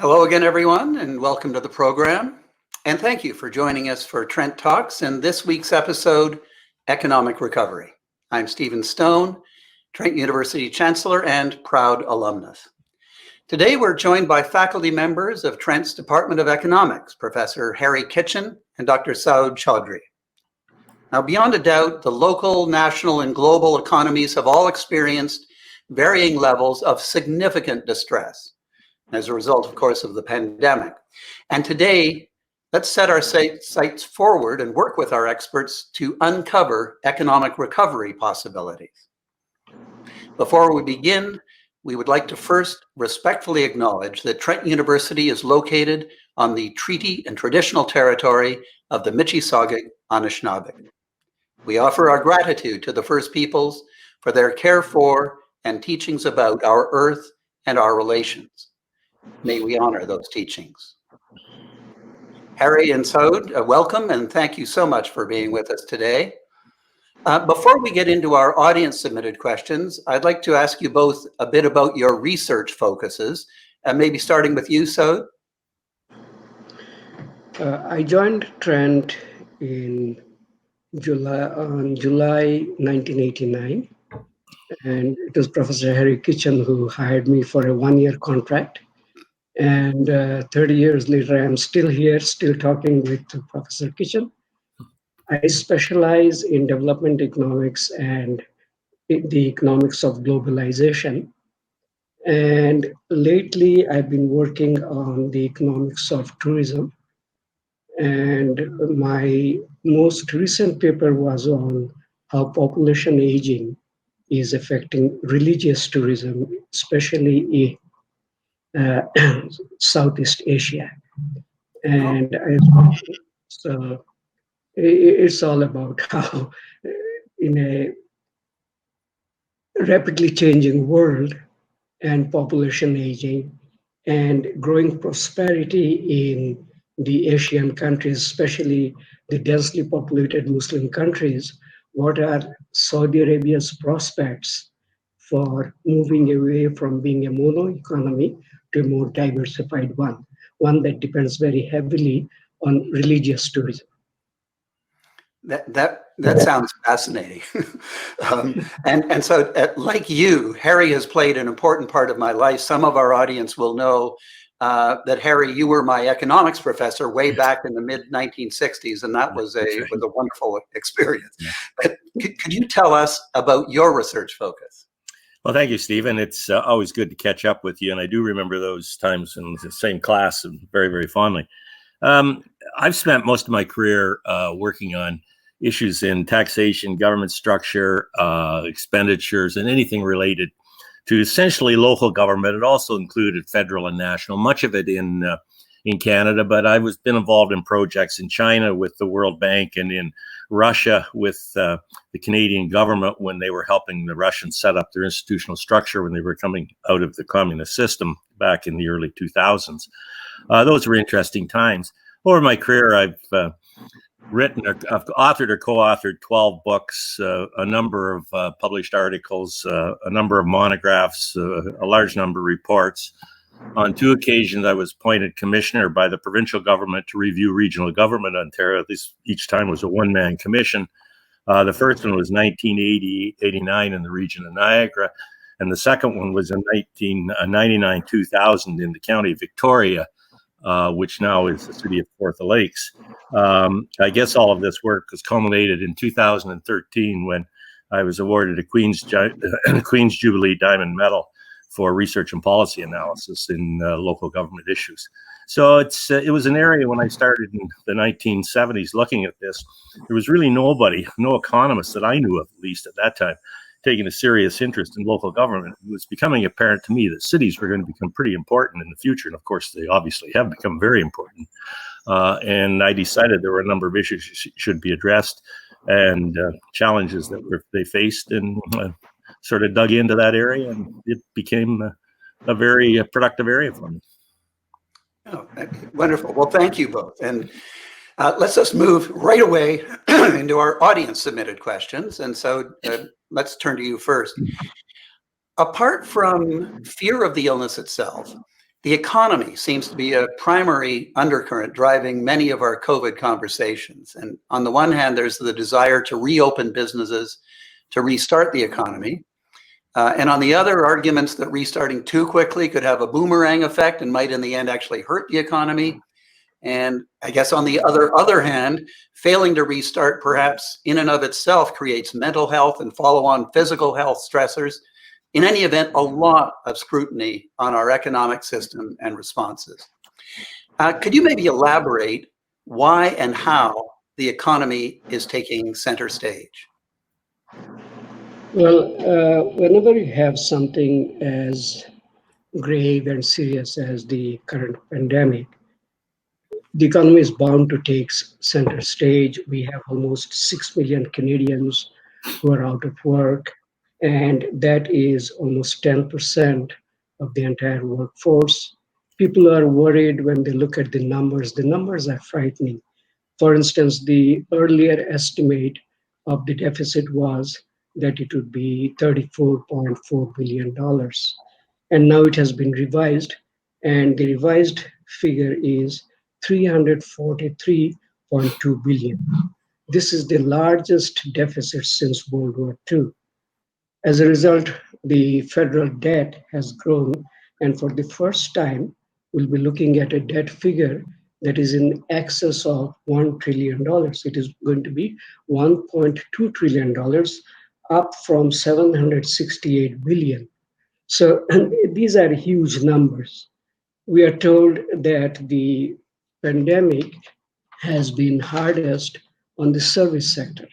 Hello again, everyone, and welcome to the program. And thank you for joining us for Trent Talks and this week's episode, Economic Recovery. I'm Stephen Stone, Trent University Chancellor and proud alumnus. Today, we're joined by faculty members of Trent's Department of Economics, Professor Harry Kitchen and Dr. Saud Choudry. Now, beyond a doubt, the local, national, and global economies have all experienced varying levels of significant distress as a result, of course, of the pandemic. And today, let's set our sights forward and work with our experts to uncover economic recovery possibilities. Before we begin, we would like to first respectfully acknowledge that Trent University is located on the treaty and traditional territory of the Mississauga Anishinaabe. We offer our gratitude to the First Peoples for their care for and teachings about our earth and our relations. May we honor those teachings. Harry and Saud, welcome and thank you so much for being with us today. Before we get into our audience submitted questions, I'd like to ask you both a bit about your research focuses, and maybe starting with you, Saud. I joined Trent on July 1989, and it was Professor Harry Kitchen who hired me for a one-year contract. And 30 years later, I'm still here, still talking with Professor Kitchen. I specialize in development economics and the economics of globalization. And lately, I've been working on the economics of tourism. And my most recent paper was on how population aging is affecting religious tourism, especially in Southeast Asia. And so it's all about how in a rapidly changing world and population aging and growing prosperity in the Asian countries, especially the densely populated Muslim countries, what are Saudi Arabia's prospects for moving away from being a mono economy to a more diversified one that depends very heavily on religious tourism. That sounds fascinating. And so, like you, Harry has played an important part of my life. Some of our audience will know that, Harry, you were my economics professor way back in the mid-1960s, and that was a wonderful experience. Yeah. But could you tell us about your research focus? Well, thank you, Stephen. It's always good to catch up with you, and I do remember those times in the same class very, very fondly. I've spent most of my career working on issues in taxation, government structure, expenditures, and anything related to essentially local government. It also included federal and national, much of it in Canada, but I've been involved in projects in China with the World Bank and in Russia with the Canadian government when they were helping the Russians set up their institutional structure when they were coming out of the communist system back in the early 2000s. Those were interesting times. Over my career, I've authored or co-authored 12 books, a number of published articles, a number of monographs, a large number of reports. On 2 occasions, I was appointed commissioner by the provincial government to review regional government in Ontario. Each time was a one-man commission. The first one was 1980-89 in the region of Niagara, and the second one was in 1999-2000 in the county of Victoria, which now is the city of Kawartha Lakes. I guess all of this work was culminated in 2013 when I was awarded a Queen's Jubilee Diamond Medal for research and policy analysis in local government issues. So it was an area when I started in the 1970s looking at this, there was really no economist that I knew of, at least at that time, taking a serious interest in local government. It was becoming apparent to me that cities were going to become pretty important in the future. And of course, they obviously have become very important. And I decided there were a number of issues should be addressed and challenges that they faced, and sort of dug into that area, and it became a very productive area for me. Oh, wonderful. Well, thank you both. And let's just move right away into our audience submitted questions. And so let's turn to you first. Apart from fear of the illness itself, The economy seems to be a primary undercurrent driving many of our COVID conversations. And on the one hand, there's the desire to reopen businesses, to restart the economy. And on the other, arguments that restarting too quickly could have a boomerang effect and might in the end actually hurt the economy. And I guess on the other hand, failing to restart perhaps in and of itself creates mental health and follow-on physical health stressors. In any event, a lot of scrutiny on our economic system and responses. Could you maybe elaborate why and how the economy is taking center stage? Well, whenever you have something as grave and serious as the current pandemic, the economy is bound to take center stage. We have almost 6 million Canadians who are out of work, and that is almost 10% of the entire workforce. People are worried when they look at the numbers. The numbers are frightening. For instance, the earlier estimate of the deficit was that it would be $34.4 billion. And now it has been revised, and the revised figure is 343.2 billion. This is the largest deficit since World War II. As a result, the federal debt has grown, and for the first time, we'll be looking at a debt figure that is in excess of $1 trillion. It is going to be $1.2 trillion, up from 768 billion. So these are huge numbers. We are told that the pandemic has been hardest on the service sector.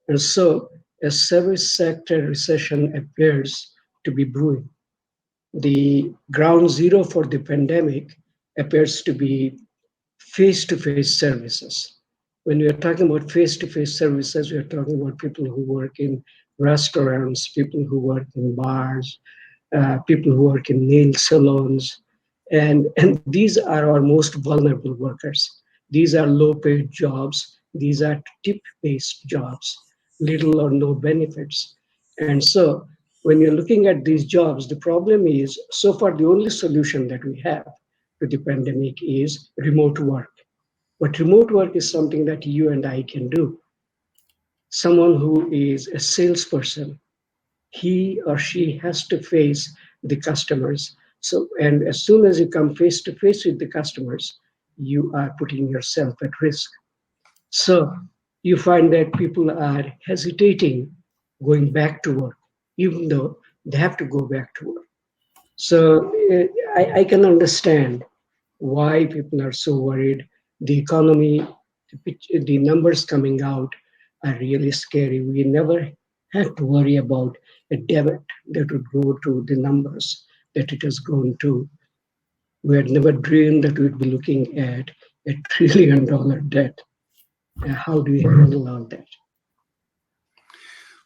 And so a service sector recession appears to be brewing. The ground zero for the pandemic appears to be face-to-face services. When we are talking about face-to-face services, we are talking about people who work in restaurants, people who work in bars, people who work in nail salons, and these are our most vulnerable workers. These are low-paid jobs. These are tip-based jobs, little or no benefits. And so when you're looking at these jobs, the problem is, so far the only solution that we have to the pandemic is remote work. But remote work is something that you and I can do. Someone who is a salesperson, he or she has to face the customers. So, and as soon as you come face to face with the customers, you are putting yourself at risk. So you find that people are hesitating going back to work, even though they have to go back to work. So I can understand why people are so worried. The economy, the numbers coming out are really scary. We never had to worry about a debit that would go to the numbers that it has grown to. We had never dreamed that we'd be looking at $1 trillion debt. How do we handle all that?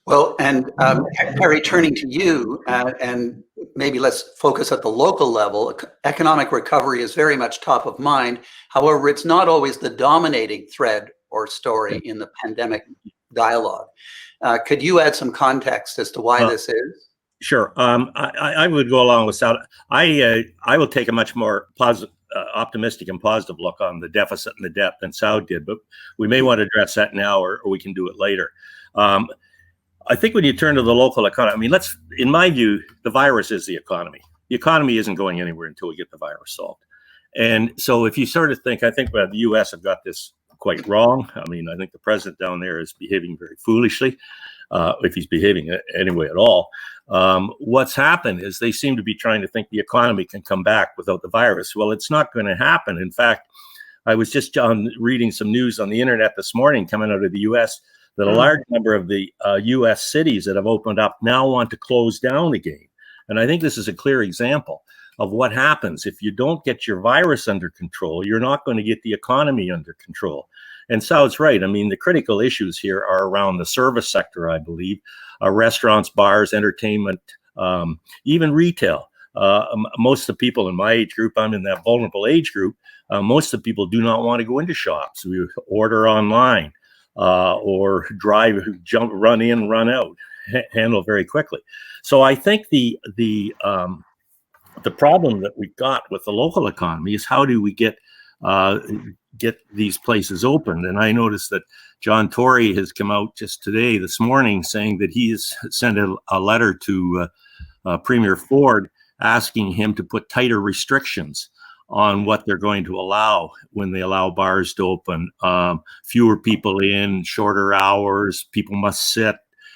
Well, and Harry, turning to you, and maybe let's focus at the local level. Economic recovery is very much top of mind. However, it's not always the dominating thread or story in the pandemic dialogue. Could you add some context as to why this is? Sure. I would go along with Saud. I will take a much more positive, optimistic and positive look on the deficit and the debt than Saud did, but we may want to address that now, or we can do it later. I think when you turn to the local economy, I mean, in my view, the virus is the economy. The economy isn't going anywhere until we get the virus solved. And so if you sort of think, I think the U.S. have got this quite wrong. I mean, I think the president down there is behaving very foolishly, if he's behaving anyway at all. What's happened is they seem to be trying to think the economy can come back without the virus. Well, it's not going to happen. In fact, I was just reading some news on the internet this morning coming out of the U.S. that a large number of the U.S. cities that have opened up now want to close down again. And I think this is a clear example of what happens. If you don't get your virus under control, you're not going to get the economy under control. And Saud's right. I mean, the critical issues here are around the service sector, I believe, restaurants, bars, entertainment, even retail. Most of the people in my age group, I'm in that vulnerable age group, most of the people do not want to go into shops. We order online or drive, run in, run out, handle very quickly. So I think the the problem that we've got with the local economy is how do we get these places opened? And I noticed that John Tory has come out just today, this morning, saying that he has sent a letter to Premier Ford asking him to put tighter restrictions on what they're going to allow when they allow bars to open. Fewer people in, shorter hours, people must sit,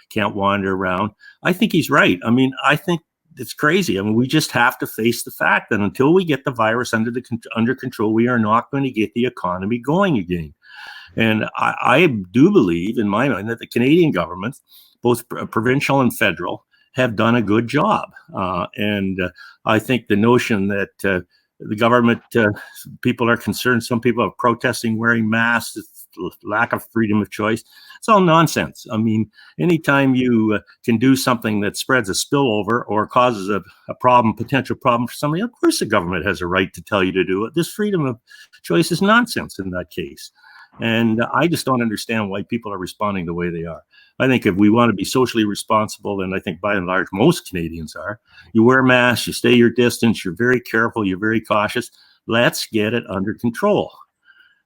can't wander around. I think he's right. I mean, I think it's crazy. I mean, we just have to face the fact that until we get the virus under control, we are not going to get the economy going again. And I do believe, in my mind, that the Canadian government, both provincial and federal, have done a good job. And I think the notion that the government, people are concerned, some people are protesting wearing masks, lack of freedom of choice, it's all nonsense. I mean, anytime you can do something that spreads a spillover or causes a potential problem for somebody, of course the government has a right to tell you to do it. This freedom of choice is nonsense in that case. And I just don't understand why people are responding the way they are. I think if we want to be socially responsible, and I think by and large most Canadians are, you wear masks, you stay your distance, you're very careful, you're very cautious. Let's get it under control.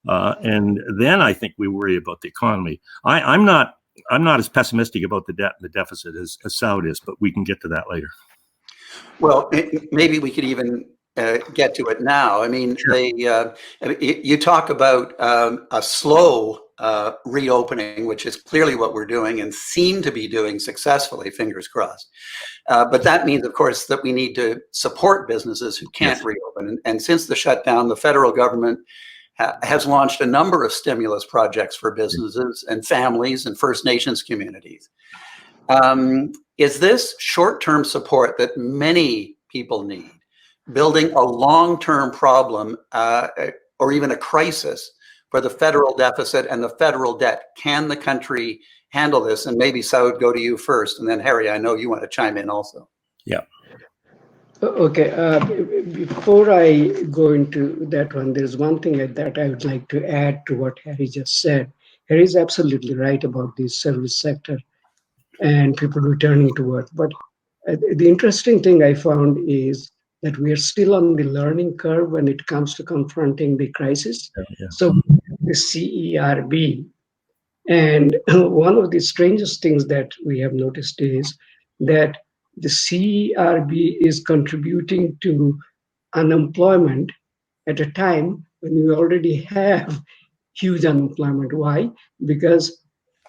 And then I think we worry about the economy. I'm not as pessimistic about the debt and the deficit as Saud is, but we can get to that later. Well, maybe we could even get to it now. I mean, Sure. You talk about a slow reopening, which is clearly what we're doing and seem to be doing successfully, fingers crossed. But that means, of course, that we need to support businesses who can't reopen. And since the shutdown, the federal government has launched a number of stimulus projects for businesses and families and First Nations communities. Is this short-term support that many people need, building a long-term problem or even a crisis for the federal deficit and the federal debt? Can the country handle this? And maybe Saud, go to you first, and then Harry, I know you want to chime in also. Yeah. Okay, before I go into that one, there's one thing that I would like to add to what Harry just said. Harry is absolutely right about the service sector and people returning to work. But the interesting thing I found is that we are still on the learning curve when it comes to confronting the crisis. Yeah. So the CERB, and one of the strangest things that we have noticed is that the CERB is contributing to unemployment at a time when we already have huge unemployment. Why? Because,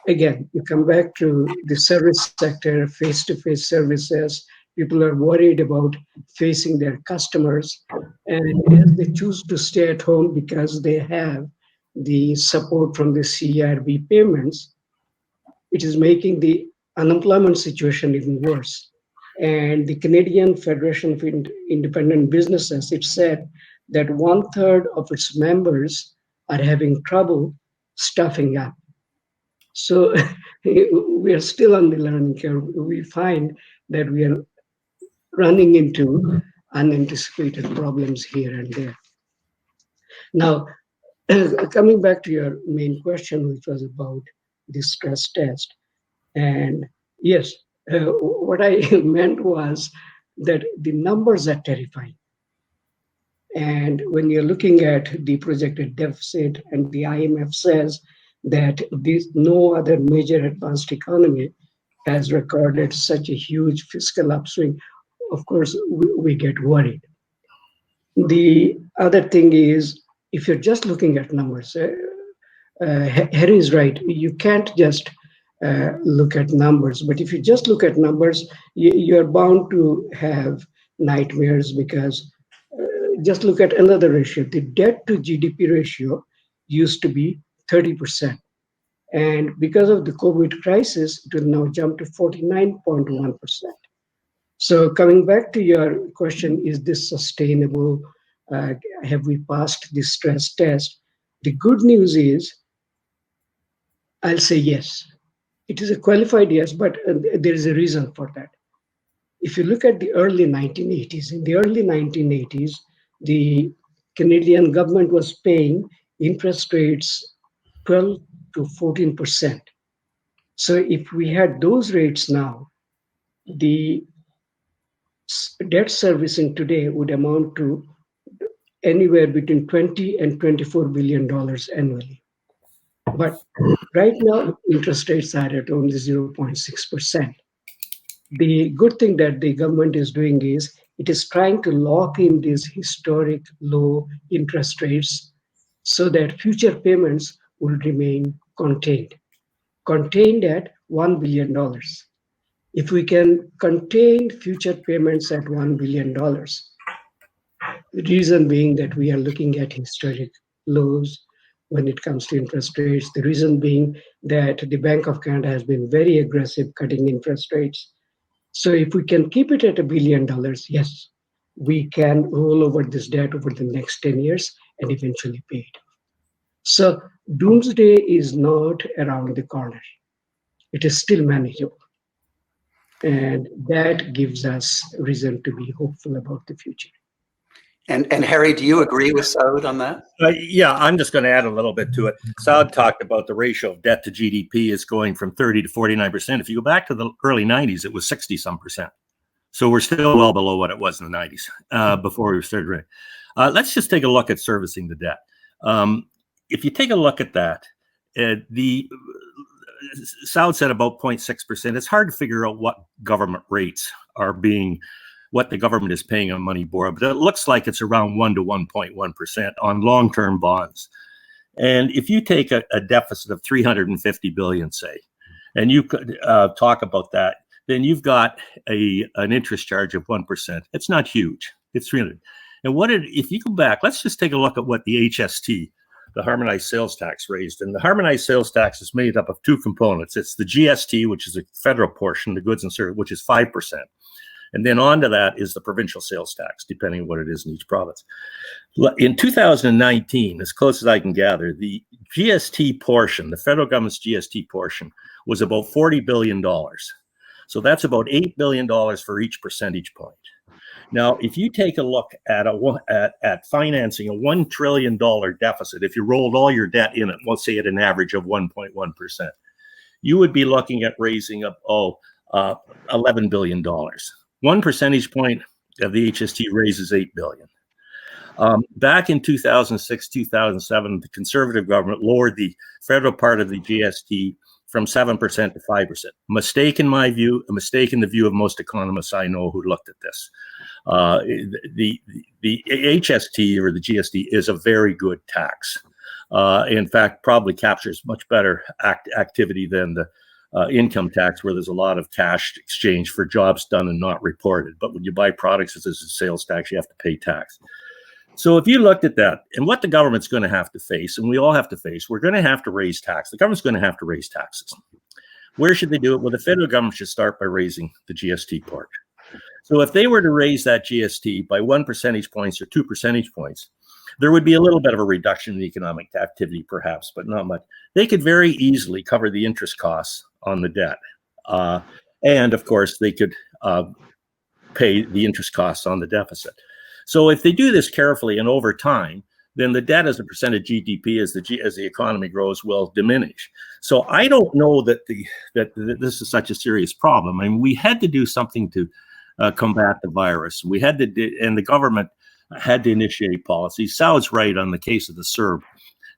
again, you come back to the service sector, face-to-face services, people are worried about facing their customers. And as they choose to stay at home because they have the support from the CERB payments, it is making the unemployment situation even worse. And the Canadian Federation of Independent Businesses, it said that 1/3 of its members are having trouble staffing up. So we are still on the learning curve. We find that we are running into unanticipated problems here and there. Now, coming back to your main question, which was about the stress test. And yes, what I meant was that the numbers are terrifying. And when you're looking at the projected deficit, and the IMF says that no other major advanced economy has recorded such a huge fiscal upswing, of course, we get worried. The other thing is, if you're just looking at numbers, Harry is right. You can't just look at numbers. But if you just look at numbers, you're bound to have nightmares because just look at another ratio. The debt to GDP ratio used to be 30%. And because of the COVID crisis, it will now jump to 49.1%. So coming back to your question, is this sustainable? Have we passed the stress test? The good news is, I'll say yes. It is a qualified yes, but there is a reason for that. If you look at the early 1980s, in the early 1980s, the Canadian government was paying interest rates 12 to 14%. So if we had those rates now, the debt servicing today would amount to anywhere between $20 and $24 billion annually. But right now, interest rates are at only 0.6%. The good thing that the government is doing is it is trying to lock in these historic low interest rates so that future payments will remain contained at $1 billion. If we can contain future payments at $1 billion, the reason being that we are looking at historic lows when it comes to interest rates. The reason being that the Bank of Canada has been very aggressive cutting interest rates. So if we can keep it at $1 billion, yes, we can roll over this debt over the next 10 years and eventually pay it. So doomsday is not around the corner. It is still manageable. And that gives us reason to be hopeful about the future. And Harry, do you agree with Saud on that? Yeah, I'm just going to add a little bit to it. Saud talked about the ratio of debt to GDP is going from 30 to 49%. If you go back to the early 90s, it was 60-some%. So we're still well below what it was in the 90s before we started rating. Let's just take a look at servicing the debt. If you take a look at that, Saud said about 0.6%. It's hard to figure out what government rates are what the government is paying on money borrowed, but it looks like it's around 1 to 1.1% on long-term bonds. And if you take a deficit of 350 billion, say, and you could talk about that, then you've got an interest charge of 1%. It's not huge. It's 300. And if you go back, let's just take a look at what the HST, the harmonized sales tax, raised. And the harmonized sales tax is made up of two components. It's the GST, which is a federal portion, the goods and services, which is 5%. And then onto that is the provincial sales tax, depending on what it is in each province. In 2019, as close as I can gather, the GST portion, the federal government's GST portion, was about $40 billion. So that's about $8 billion for each percentage point. Now, if you take a look at financing a $1 trillion deficit, if you rolled all your debt in it, let's say at an average of 1.1%, you would be looking at raising up $11 billion. 1 percentage point of the HST raises $8 billion. Back in 2006, 2007, the Conservative government lowered the federal part of the GST from 7% to 5%. Mistake in my view, a mistake in the view of most economists I know who looked at this. The HST or the GST is a very good tax. In fact, probably captures much better activity than the income tax, where there's a lot of cash exchange for jobs done and not reported. But when you buy products as a sales tax, you have to pay tax. So if you looked at that and what the government's going to have to face, and we all have to face, we're going to have to raise tax. The government's going to have to raise taxes. Where should they do it? Well, the federal government should start by raising the GST part. So if they were to raise that GST by 1 percentage points or 2 percentage points, there would be a little bit of a reduction in economic activity, perhaps, but not much. They could very easily cover the interest costs on the debt. And of course, they could pay the interest costs on the deficit. So if they do this carefully and over time, then the debt as a percent of GDP as the economy grows will diminish. So I don't know that this is such a serious problem. I mean, we had to do something to combat the virus. We had to, and the government had to initiate policies. Saud's right on the case of the CERB.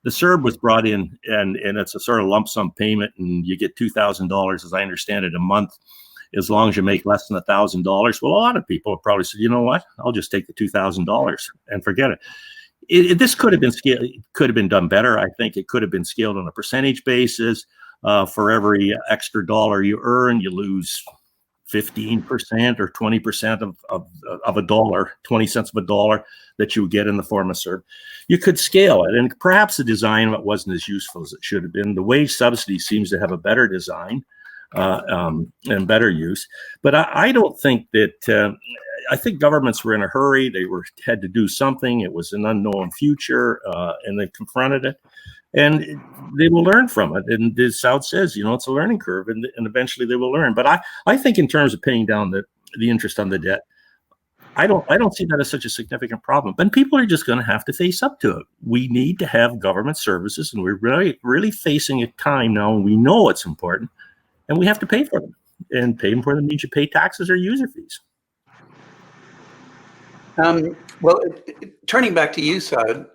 The CERB was brought in, and it's a sort of lump sum payment, and you get $2,000, as I understand it, a month, as long as you make less than $1,000. Well, a lot of people have probably said, you know what, I'll just take the $2,000 and forget it. This could have been scaled, could have been done better. I think it could have been scaled on a percentage basis. For every extra dollar you earn, you lose 15% or 20% of a dollar, 20 cents of a dollar that you would get in the form of CERB. You could scale it, and perhaps the design of it wasn't as useful as it should have been. The wage subsidy seems to have a better design and better use. But I don't think that, I think governments were in a hurry. They had to do something. It was an unknown future, and they confronted it. And they will learn from it. And as Saud says, it's a learning curve, and eventually they will learn. But I think in terms of paying down the interest on the debt, I don't see that as such a significant problem. But people are just going to have to face up to it. We need to have government services, and we're really facing a time now, and we know it's important, and we have to pay for them. And paying for them means you pay taxes or user fees. Well, turning back to you, Saud,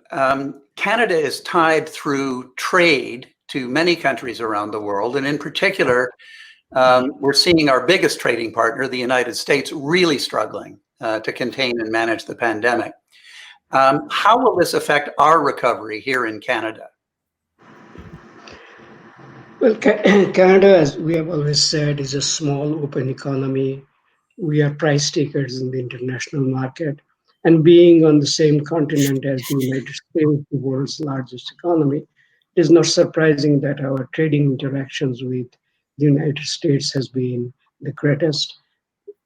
Canada is tied through trade to many countries around the world. And in particular, we're seeing our biggest trading partner, the United States, really struggling to contain and manage the pandemic. How will this affect our recovery here in Canada? Well, Canada, as we have always said, is a small open economy. We are price takers in the international market. And being on the same continent as the United States, the world's largest economy, it is not surprising that our trading interactions with the United States has been the greatest.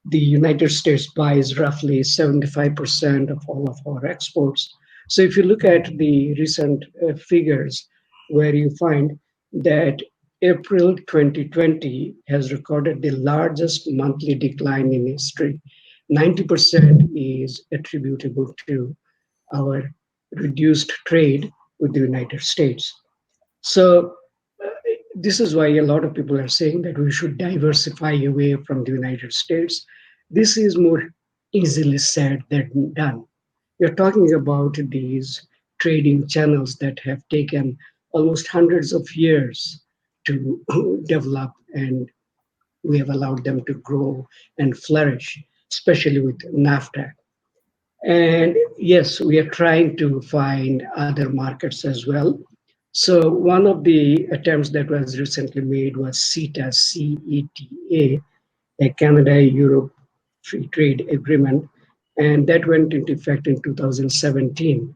The United States buys roughly 75% of all of our exports. So if you look at the recent figures, where you find that April 2020 has recorded the largest monthly decline in history. 90% is attributable to our reduced trade with the United States. So this is why a lot of people are saying that we should diversify away from the United States. This is more easily said than done. You're talking about these trading channels that have taken almost hundreds of years to develop, and we have allowed them to grow and flourish, especially with NAFTA. And yes, we are trying to find other markets as well. So one of the attempts that was recently made was CETA, CETA, a Canada-Europe Free Trade Agreement, and that went into effect in 2017.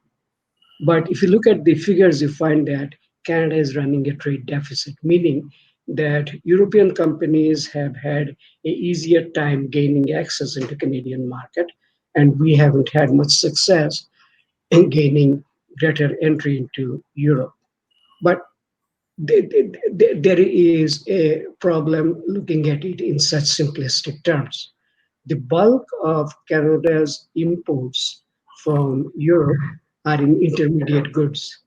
But if you look at the figures, you find that Canada is running a trade deficit, meaning that European companies have had a easier time gaining access into Canadian market, and we haven't had much success in gaining greater entry into Europe. But there is a problem looking at it in such simplistic terms. The bulk of Canada's imports from Europe are in intermediate goods.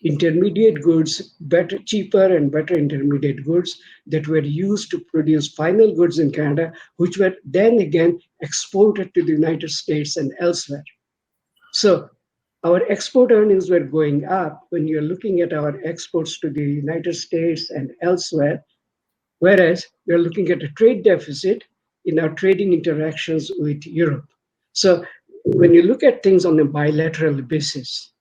Intermediate goods, better, cheaper and better intermediate goods that were used to produce final goods in Canada, which were then again exported to the United States and elsewhere. So our export earnings were going up when you're looking at our exports to the United States and elsewhere, whereas we're looking at a trade deficit in our trading interactions with Europe. So when you look at things on a bilateral basis,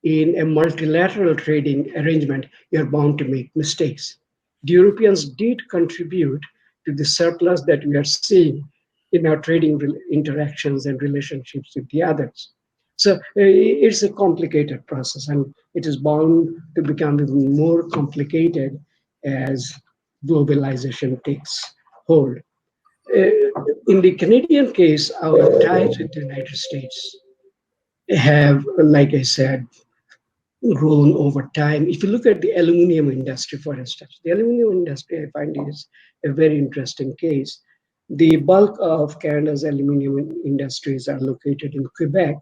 in a multilateral trading arrangement, you're bound to make mistakes. The Europeans did contribute to the surplus that we are seeing in our trading interactions and relationships with the others. So it's a complicated process, and it is bound to become even more complicated as globalization takes hold. Uh, in the Canadian case, our ties with the United States have, like I said, grown over time. If you look at the aluminum industry, for instance, the aluminum industry I find is a very interesting case. The bulk of Canada's aluminum industries are located in Quebec,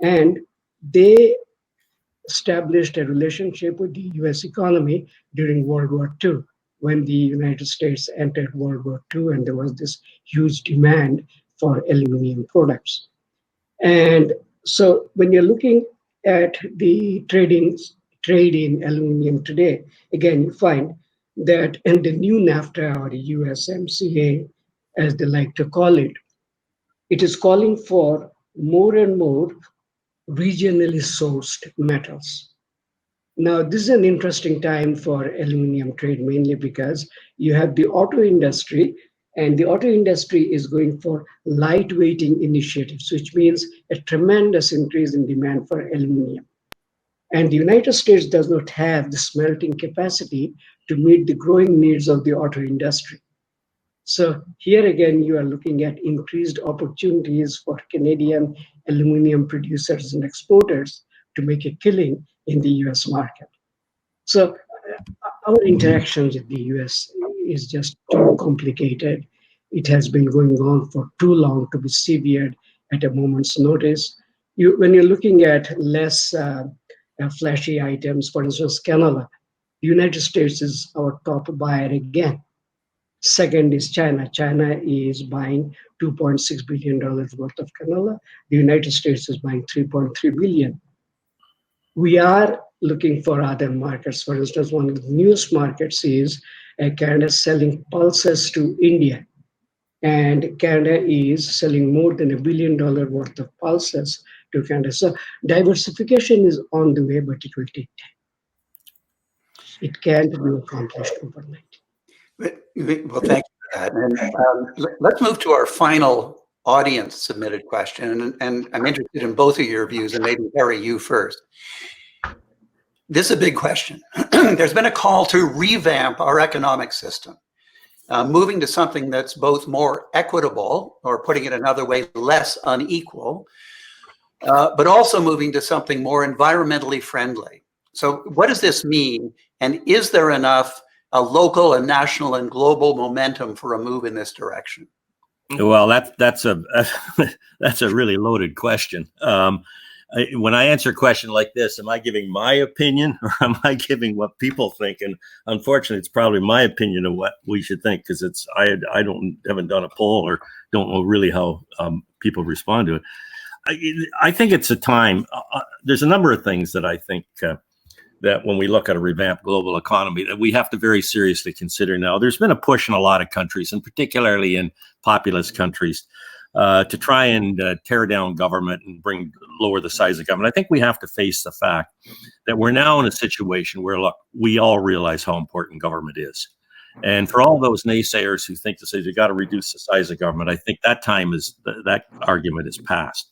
and they established a relationship with the US economy during World War II, when the United States entered World War II, and there was this huge demand for aluminum products. And so when you're looking at the trade in aluminum today, again, you find that in the new NAFTA or USMCA, as they like to call it is calling for more and more regionally sourced metals. Now, this is an interesting time for aluminum trade, mainly because you have the auto industry, and the auto industry is going for lightweighting initiatives, which means a tremendous increase in demand for aluminum. And the United States does not have the smelting capacity to meet the growing needs of the auto industry. So here again, you are looking at increased opportunities for Canadian aluminum producers and exporters to make a killing in the US market. So our interactions with the US is just too complicated. It has been going on for too long to be severed at a moment's notice. When you're looking at less flashy items, for instance, canola, the United States is our top buyer again. Second is China. China is buying $2.6 billion worth of canola. The United States is buying 3.3 billion. We are looking for other markets. For instance, one of the newest markets is Canada selling pulses to India. And Canada is selling more than $1 billion worth of pulses to Canada. So diversification is on the way, but it will take time. It can't be accomplished overnight. Well, thank you for that. And let's move to our final audience submitted question. And I'm interested in both of your views, and maybe Harry, you first. This is a big question. There's been a call to revamp our economic system, moving to something that's both more equitable, or putting it another way, less unequal, but also moving to something more environmentally friendly. So what does this mean? And is there enough local and national and global momentum for a move in this direction? Well, that's a that's a really loaded question. When I answer a question like this, am I giving my opinion or am I giving what people think? And unfortunately, it's probably my opinion of what we should think, because it's I haven't done a poll or don't know really how people respond to it. I think it's a time. There's a number of things that I think that when we look at a revamped global economy that we have to very seriously consider now. There's been a push in a lot of countries, and particularly in populous countries, to try and tear down government and lower the size of government. I think we have to face the fact that we're now in a situation where, look, we all realize how important government is. And for all those naysayers who think to say you got to reduce the size of government, I think that time that argument is past.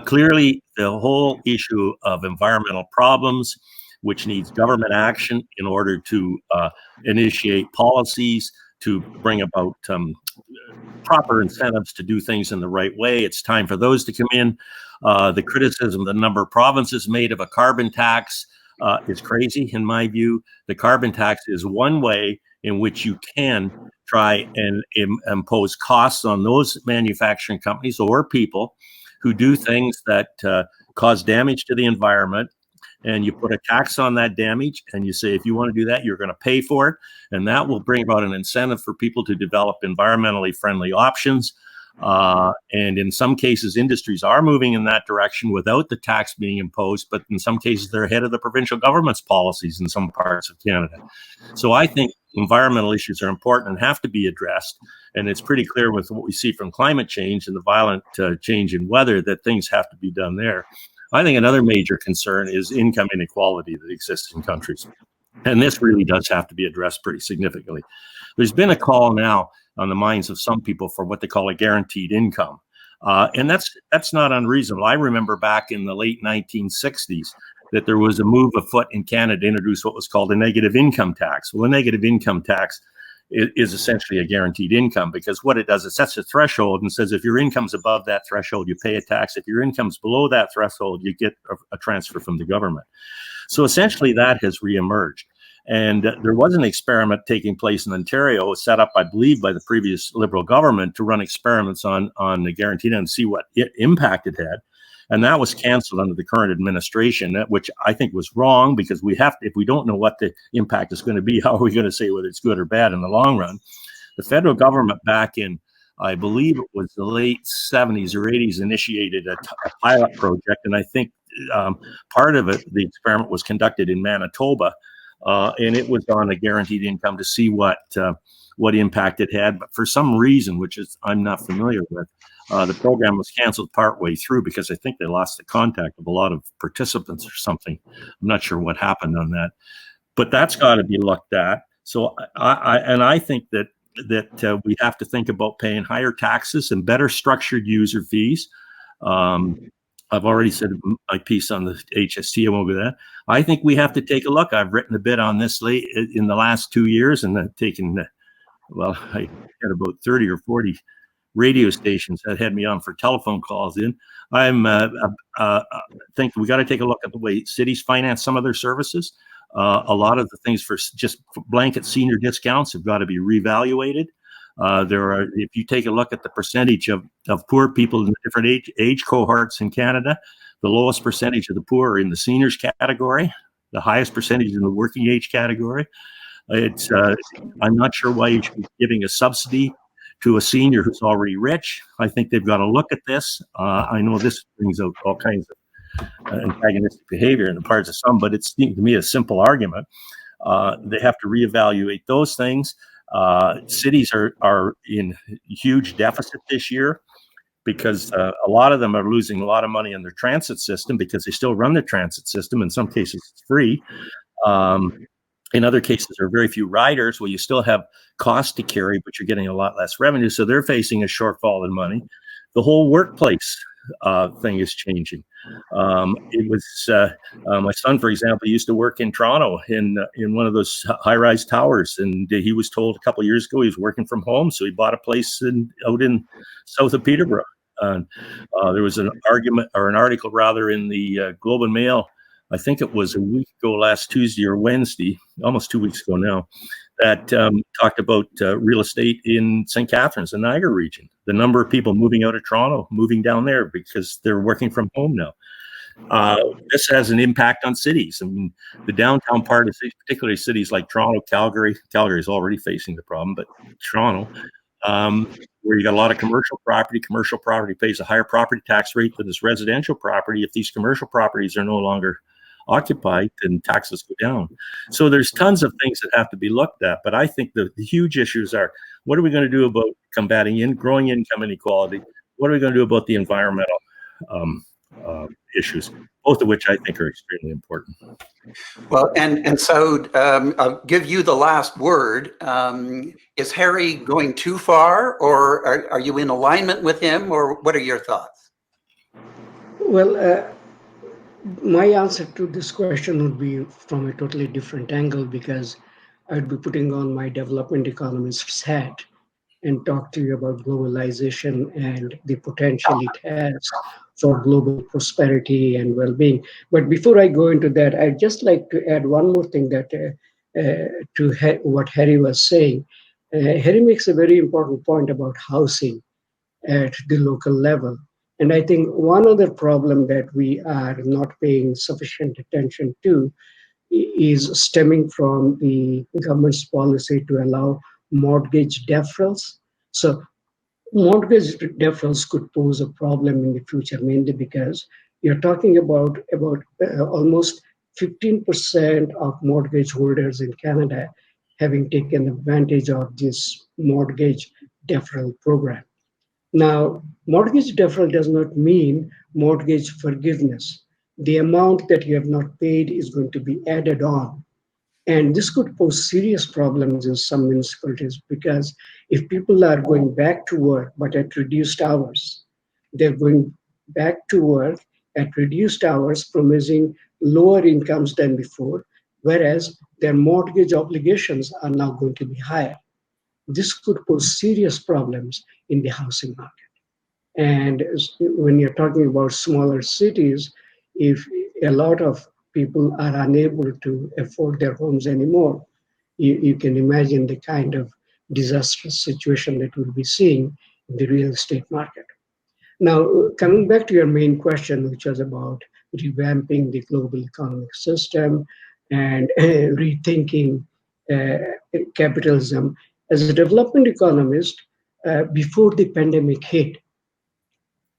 Clearly, the whole issue of environmental problems, which needs government action in order to initiate policies to bring about proper incentives to do things in the right way. It's time for those to come in. The criticism the number of provinces made of a carbon tax is crazy, in my view. The carbon tax is one way in which you can try and impose costs on those manufacturing companies or people who do things that cause damage to the environment. And you put a tax on that damage, and you say, if you want to do that, you're going to pay for it. And that will bring about an incentive for people to develop environmentally friendly options. And in some cases, industries are moving in that direction without the tax being imposed. But in some cases, they're ahead of the provincial government's policies in some parts of Canada. So I think environmental issues are important and have to be addressed. And it's pretty clear with what we see from climate change and the violent change in weather that things have to be done there. I think another major concern is income inequality that exists in countries. And this really does have to be addressed pretty significantly. There's been a call now on the minds of some people for what they call a guaranteed income. And that's not unreasonable. I remember back in the late 1960s that there was a move afoot in Canada to introduce what was called a negative income tax. Well, a negative income tax is essentially a guaranteed income, because what it does, it sets a threshold and says if your income's above that threshold, you pay a tax. If your income's below that threshold, you get a transfer from the government. So essentially that has reemerged. And there was an experiment taking place in Ontario, set up, I believe, by the previous Liberal government to run experiments on the guaranteed and see what impact it had. And that was canceled under the current administration, which I think was wrong, because if we don't know what the impact is going to be, how are we going to say whether it's good or bad in the long run? The federal government back in, I believe it was the late 70s or 80s, initiated a pilot project. And I think part of it, the experiment was conducted in Manitoba, and it was on a guaranteed income to see what impact it had. But for some reason, which is I'm not familiar with, the program was canceled partway through because I think they lost the contact of a lot of participants or something. I'm not sure what happened on that, but that's got to be looked at. So I think that we have to think about paying higher taxes and better structured user fees. I've already said my piece on the HST. I won't go that. I think we have to take a look. I've written a bit on this in the last 2 years, and I've taken, I had about 30 or 40 radio stations that had me on for telephone calls in. Think we got to take a look at the way cities finance some of their services. A lot of the things for just blanket senior discounts have got to be reevaluated. If you take a look at the percentage of poor people in the different age cohorts in Canada, the lowest percentage of the poor are in the seniors category, the highest percentage in the working age category. It's I'm not sure why you should be giving a subsidy to a senior who's already rich. I think they've got to look at this. I know this brings out all kinds of antagonistic behavior in the parts of some, but it's to me a simple argument. They have to reevaluate those things. Cities are in huge deficit this year because a lot of them are losing a lot of money in their transit system because they still run the transit system. In some cases, it's free. In other cases, there are very few riders. Well, you still have costs to carry, but you're getting a lot less revenue. So they're facing a shortfall in money. The whole workplace thing is changing. It was my son, for example, used to work in Toronto in one of those high-rise towers, and he was told a couple of years ago he was working from home, so he bought a place out in south of Peterborough. There was an argument or an article rather in the Globe and Mail. I think it was a week ago, last Tuesday or Wednesday, almost 2 weeks ago now, that talked about real estate in St. Catharines, the Niagara region. The number of people moving out of Toronto, moving down there because they're working from home now. This has an impact on cities. I mean, the downtown part of cities, particularly cities like Toronto, Calgary is already facing the problem, but Toronto, where you got a lot of commercial property pays a higher property tax rate than this residential property. If these commercial properties are no longer occupied, then taxes go down. So there's tons of things that have to be looked at. But I think the huge issues are, what are we going to do about combating growing income inequality? What are we going to do about the environmental issues, both of which I think are extremely important. Well, and so I'll give you the last word. Is Harry going too far, or are you in alignment with him, or what are your thoughts? Well, my answer to this question would be from a totally different angle, because I'd be putting on my development economist's hat and talk to you about globalization and the potential it has for global prosperity and well-being. But before I go into that, I'd just like to add one more thing that to what Harry was saying. Harry makes a very important point about housing at the local level. And I think one other problem that we are not paying sufficient attention to is stemming from the government's policy to allow mortgage deferrals. So mortgage deferrals could pose a problem in the future, mainly because you're talking about almost 15% of mortgage holders in Canada having taken advantage of this mortgage deferral program. Now, mortgage deferral does not mean mortgage forgiveness. The amount that you have not paid is going to be added on. And this could pose serious problems in some municipalities, because if people are going back to work but at reduced hours, they're going back to work at reduced hours, promising lower incomes than before, whereas their mortgage obligations are now going to be higher. This could pose serious problems in the housing market. And when you're talking about smaller cities, if a lot of people are unable to afford their homes anymore, you can imagine the kind of disastrous situation that we'll be seeing in the real estate market. Now, coming back to your main question, which was about revamping the global economic system and rethinking capitalism, as a development economist, before the pandemic hit,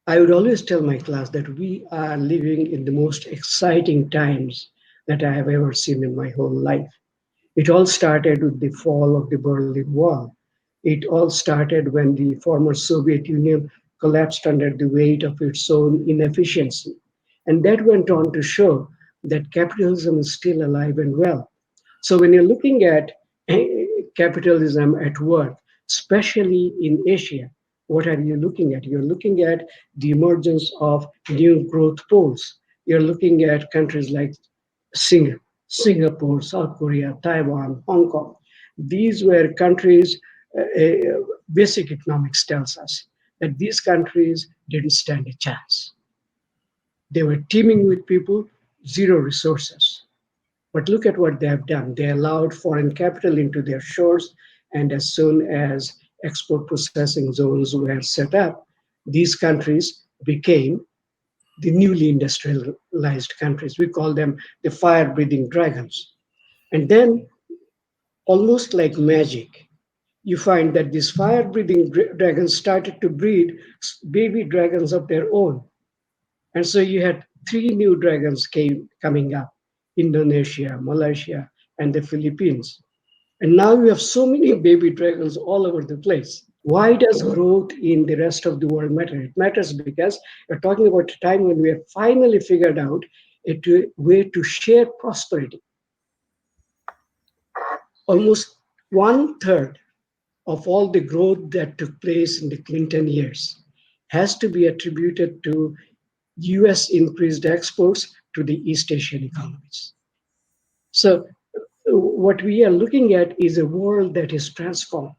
I would always tell my class that we are living in the most exciting times that I have ever seen in my whole life. It all started with the fall of the Berlin Wall. It all started when the former Soviet Union collapsed under the weight of its own inefficiency. And that went on to show that capitalism is still alive and well. So when you're looking at capitalism at work, especially in Asia, what are you looking at? You're looking at the emergence of new growth poles. You're looking at countries like Singapore, South Korea, Taiwan, Hong Kong. These were countries, basic economics tells us that these countries didn't stand a chance. They were teeming with people, zero resources. But look at what they have done. They allowed foreign capital into their shores, and as soon as export processing zones were set up, these countries became the newly industrialized countries. We call them the fire-breathing dragons. And then almost like magic. You find that these fire-breathing dragons started to breed baby dragons of their own. And so you had three new dragons coming up: Indonesia, Malaysia, and the Philippines. And now we have so many baby dragons all over the place. Why does growth in the rest of the world matter? It matters because we're talking about a time when we have finally figured out a way to share prosperity. Almost one third of all the growth that took place in the Clinton years has to be attributed to US increased exports to the East Asian economies. So what we are looking at is a world that is transformed.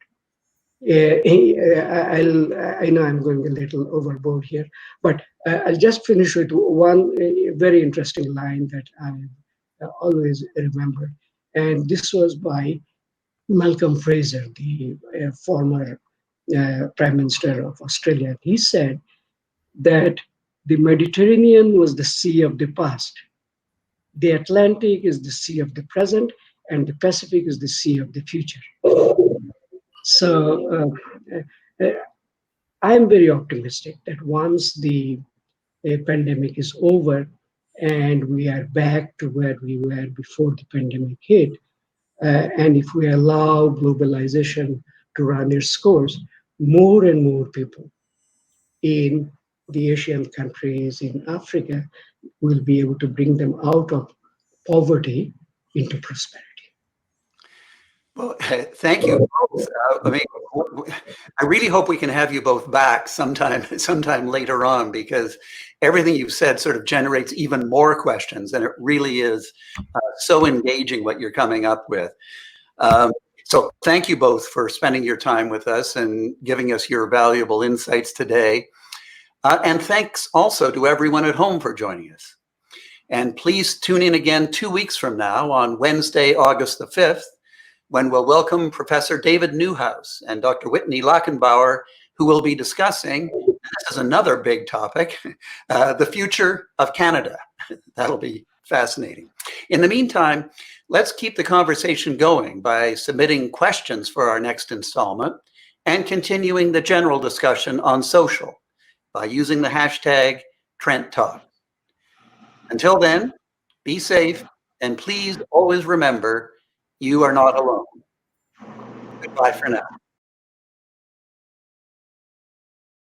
I know I'm going a little overboard here, but I'll just finish with one very interesting line that I always remember. And this was by Malcolm Fraser, the former Prime Minister of Australia. He said that the Mediterranean was the sea of the past, the Atlantic is the sea of the present, and the Pacific is the sea of the future. So I'm very optimistic that once the pandemic is over and we are back to where we were before the pandemic hit, and if we allow globalization to run its course, more and more people in the Asian countries, in Africa, will be able to bring them out of poverty into prosperity. Well, thank you both. I really hope we can have you both back sometime later on, because everything you've said sort of generates even more questions, and it really is so engaging what you're coming up with. So thank you both for spending your time with us and giving us your valuable insights today. And thanks also to everyone at home for joining us. And please tune in again 2 weeks from now on Wednesday, August the 5th, when we'll welcome Professor David Newhouse and Dr. Whitney Lachenbauer, who will be discussing, this is another big topic, the future of Canada. That'll be fascinating. In the meantime, let's keep the conversation going by submitting questions for our next installment and continuing the general discussion on social by using the hashtag TrentTalks. Until then, be safe, and please always remember, you are not alone. Goodbye for now.